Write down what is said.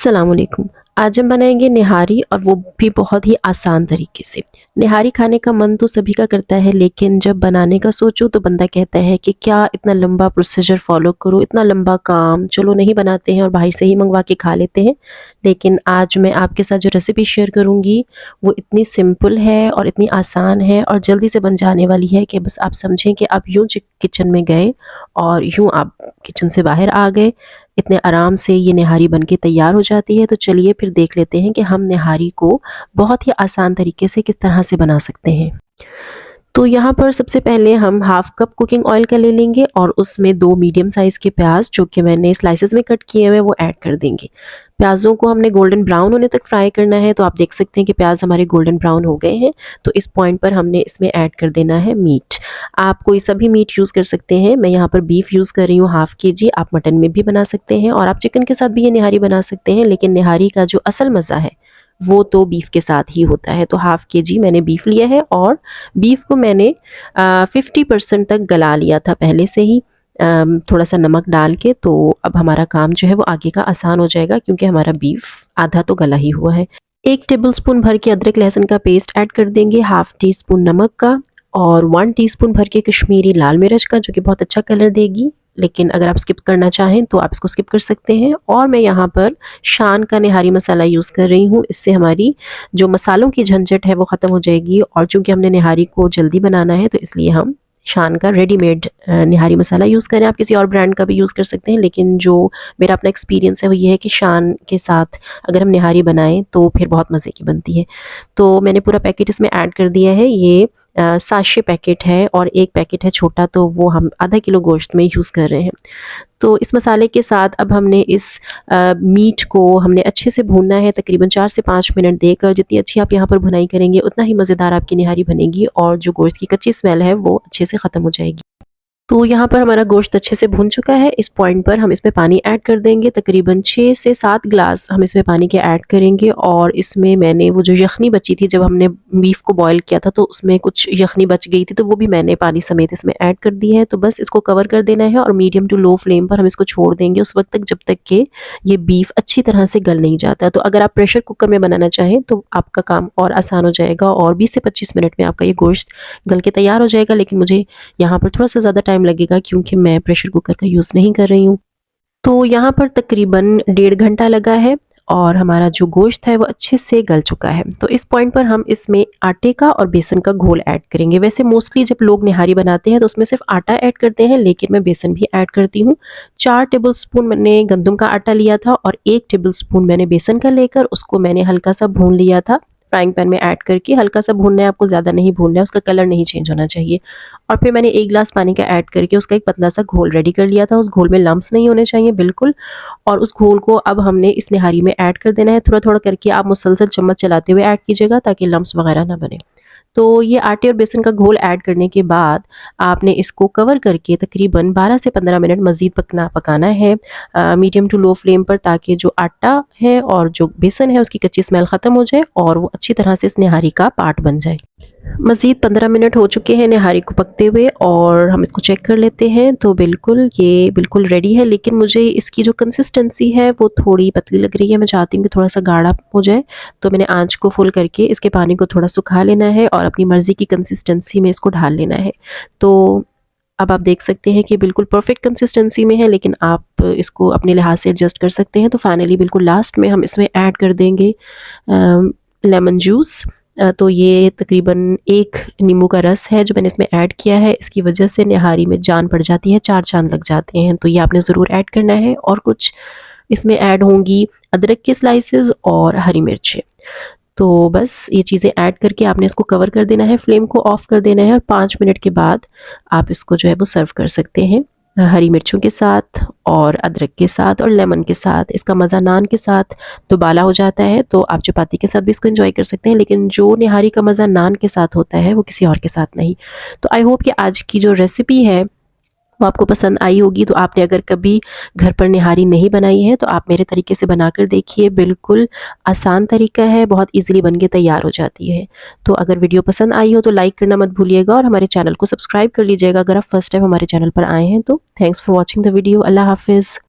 अस्सलामुअलैकुम। आज हम बनाएंगे निहारी और वो भी बहुत ही आसान तरीके से। निहारी खाने का मन तो सभी का करता है, लेकिन जब बनाने का सोचो तो बंदा कहता है कि क्या इतना लंबा प्रोसीजर फॉलो करो, इतना लंबा काम, चलो नहीं बनाते हैं और बाहर से ही मंगवा के खा लेते हैं। लेकिन आज मैं आपके साथ जो रेसिपी शेयर करूँगी वो इतनी सिंपल है और इतनी आसान है और जल्दी से बन जाने वाली है कि बस आप समझें कि आप यूँ किचन में गए और यूँ आप किचन से बाहर आ गए। इतने आराम से ये निहारी बनके तैयार हो जाती है। तो चलिए फिर देख लेते हैं कि हम निहारी को बहुत ही आसान तरीके से किस तरह से बना सकते हैं। तो यहाँ पर सबसे पहले हम हाफ कप कुकिंग ऑयल का ले लेंगे और उसमें 2 मीडियम साइज़ के प्याज जो कि मैंने स्लाइसेस में कट किए हुए वो ऐड कर देंगे। प्याज़ों को हमने गोल्डन ब्राउन होने तक फ्राई करना है। तो आप देख सकते हैं कि प्याज हमारे गोल्डन ब्राउन हो गए हैं। तो इस पॉइंट पर हमने इसमें ऐड कर देना है मीट। आप कोई सा भी मीट यूज़ कर सकते हैं। मैं यहाँ पर बीफ यूज़ कर रही हूँ हाफ़ केजी। आप मटन में भी बना सकते हैं और आप चिकन के साथ भी ये निहारी बना सकते हैं, लेकिन निहारी का जो असल मज़ा है वो तो बीफ के साथ ही होता है। तो हाफ़ केजी मैंने बीफ लिया है और बीफ को मैंने 50% तक गला लिया था पहले से ही, थोड़ा सा नमक डाल के। तो अब हमारा काम जो है वो आगे का आसान हो जाएगा क्योंकि हमारा बीफ आधा तो गला ही हुआ है। 1 टेबलस्पून भर के अदरक लहसुन का पेस्ट ऐड कर देंगे, हाफ़ टी स्पून नमक का और 1 टीस्पून भर के कश्मीरी लाल मिर्च का, जो कि बहुत अच्छा कलर देगी। लेकिन अगर आप स्किप करना चाहें तो आप इसको स्किप कर सकते हैं। और मैं यहाँ पर शान का निहारी मसाला यूज़ कर रही हूँ। इससे हमारी जो मसालों की झंझट है वो ख़त्म हो जाएगी और चूँकि हमने निहारी को जल्दी बनाना है तो इसलिए हम शान का रेडीमेड निहारी मसाला यूज़ करें। आप किसी और ब्रांड का भी यूज़ कर सकते हैं, लेकिन जो मेरा अपना एक्सपीरियंस है वो ये है कि शान के साथ अगर हम निहारी बनाएं तो फिर बहुत मज़े की बनती है। तो मैंने पूरा पैकेट इसमें ऐड कर दिया है। ये साशे पैकेट है और एक पैकेट है छोटा, तो वो हम आधा किलो गोश्त में यूज़ कर रहे हैं। तो इस मसाले के साथ अब हमने इस मीट को हमने अच्छे से भूनना है, तकरीबन 4 से 5 मिनट देकर। जितनी अच्छी आप यहाँ पर भुनाई करेंगे उतना ही मज़ेदार आपकी निहारी बनेगी और जो गोश्त की कच्ची स्मेल है वो अच्छे से ख़त्म हो जाएगी। तो यहाँ पर हमारा गोश्त अच्छे से भुन चुका है। इस पॉइंट पर हम इसमें पानी ऐड कर देंगे, तकरीबन 6 से 7 ग्लास हम इसमें पानी के ऐड करेंगे। और इसमें मैंने वो जो यखनी बची थी जब हमने बीफ को बॉयल किया था तो उसमें कुछ यखनी बच गई थी, तो वो भी मैंने पानी समेत इसमें ऐड कर दी है। तो बस इसको कवर कर देना है और मीडियम टू लो फ्लेम पर हम इसको छोड़ देंगे उस वक्त तक जब तक कि ये बीफ अच्छी तरह से गल नहीं जाता। तो अगर आप प्रेशर कुकर में बनाना चाहें तो आपका काम और आसान हो जाएगा और 20 से 25 मिनट में आपका ये गोश्त गल के तैयार हो जाएगा। लेकिन मुझे यहाँ पर थोड़ा सा ज़्यादा टाइम लगेगा क्योंकि मैं प्रेशर कुकर का यूज़ नहीं कर रही हूँ। तो यहाँ पर तकरीबन 1.5 घंटा लगा है और हमारा जो गोश्त है वो अच्छे से गल चुका है। तो इस पॉइंट पर हम इसमें आटे का और बेसन का घोल ऐड करेंगे। वैसे मोस्टली जब लोग निहारी बनाते हैं तो उसमें सिर्फ आटा ऐड करते हैं, लेकिन मैं बेसन भी ऐड करती हूँ। 4 टेबलस्पून मैंने गंदम का आटा लिया था और 1 टेबलस्पून मैंने बेसन का लेकर उसको मैंने हल्का सा भून लिया था फ्राइंग पैन में ऐड करके। हल्का सा भूनना है, आपको ज़्यादा नहीं भूनना है, उसका कलर नहीं चेंज होना चाहिए। और फिर मैंने 1 गिलास पानी का ऐड करके उसका एक पतला सा घोल रेडी कर लिया था। उस घोल में लम्प्स नहीं होने चाहिए बिल्कुल। और उस घोल को अब हमने इस निहारी में ऐड कर देना है। थोड़ा-थोड़ा करके आप मुसलसल चम्मच चलाते हुए ऐड कीजिएगा ताकि लम्प्स वगैरह ना बने। तो ये आटे और बेसन का घोल ऐड करने के बाद आपने इसको कवर करके तकरीबन 12 से 15 मिनट मज़ीद पकाना है मीडियम टू लो फ्लेम पर, ताकि जो आटा है और जो बेसन है उसकी कच्ची स्मेल ख़त्म हो जाए और वो अच्छी तरह से इस निहारी का पार्ट बन जाए। मज़ीद 15 मिनट हो चुके हैं निहारी को पकते हुए और हम इसको चेक कर लेते हैं। तो ये बिल्कुल रेडी है, लेकिन मुझे इसकी जो कंसिस्टेंसी है वो थोड़ी पतली लग रही है। मैं चाहती हूँ कि थोड़ा सा गाढ़ा हो जाए। तो मैंने आंच को फुल करके इसके पानी को थोड़ा सुखा लेना है और अपनी मर्ज़ी की कंसिस्टेंसी में इसको ढाल लेना है। तो अब आप देख सकते हैं कि बिल्कुल परफेक्ट कंसिस्टेंसी में है, लेकिन आप इसको अपने लिहाज से एडजस्ट कर सकते हैं। तो फाइनली बिल्कुल लास्ट में हम इसमें ऐड कर देंगे लेमन जूस। तो ये तकरीबन 1 नींबू का रस है जो मैंने इसमें ऐड किया है। इसकी वजह से निहारी में जान पड़ जाती है, 4 चाँद लग जाते हैं। तो ये आपने ज़रूर ऐड करना है। और कुछ इसमें ऐड होंगी अदरक के स्लाइसेस और हरी मिर्चें। तो बस ये चीज़ें ऐड करके आपने इसको कवर कर देना है, फ्लेम को ऑफ कर देना है और 5 मिनट के बाद आप इसको जो है वो सर्व कर सकते हैं हरी मिर्चों के साथ और अदरक के साथ और लेमन के साथ। इसका मज़ा नान के साथ दुबाला हो जाता है। तो आप चपाती के साथ भी इसको एंजॉय कर सकते हैं, लेकिन जो निहारी का मज़ा नान के साथ होता है वो किसी और के साथ नहीं। तो आई होप कि आज की जो रेसिपी है वो आपको पसंद आई होगी। तो आपने अगर कभी घर पर निहारी नहीं बनाई है तो आप मेरे तरीके से बनाकर देखिए। बिल्कुल आसान तरीका है, बहुत ईज़िली बन के तैयार हो जाती है। तो अगर वीडियो पसंद आई हो तो लाइक करना मत भूलिएगा और हमारे चैनल को सब्सक्राइब कर लीजिएगा अगर आप फर्स्ट टाइम हमारे चैनल पर आए हैं तो। Thanks for watching the video. अल्लाह हाफ़िज़।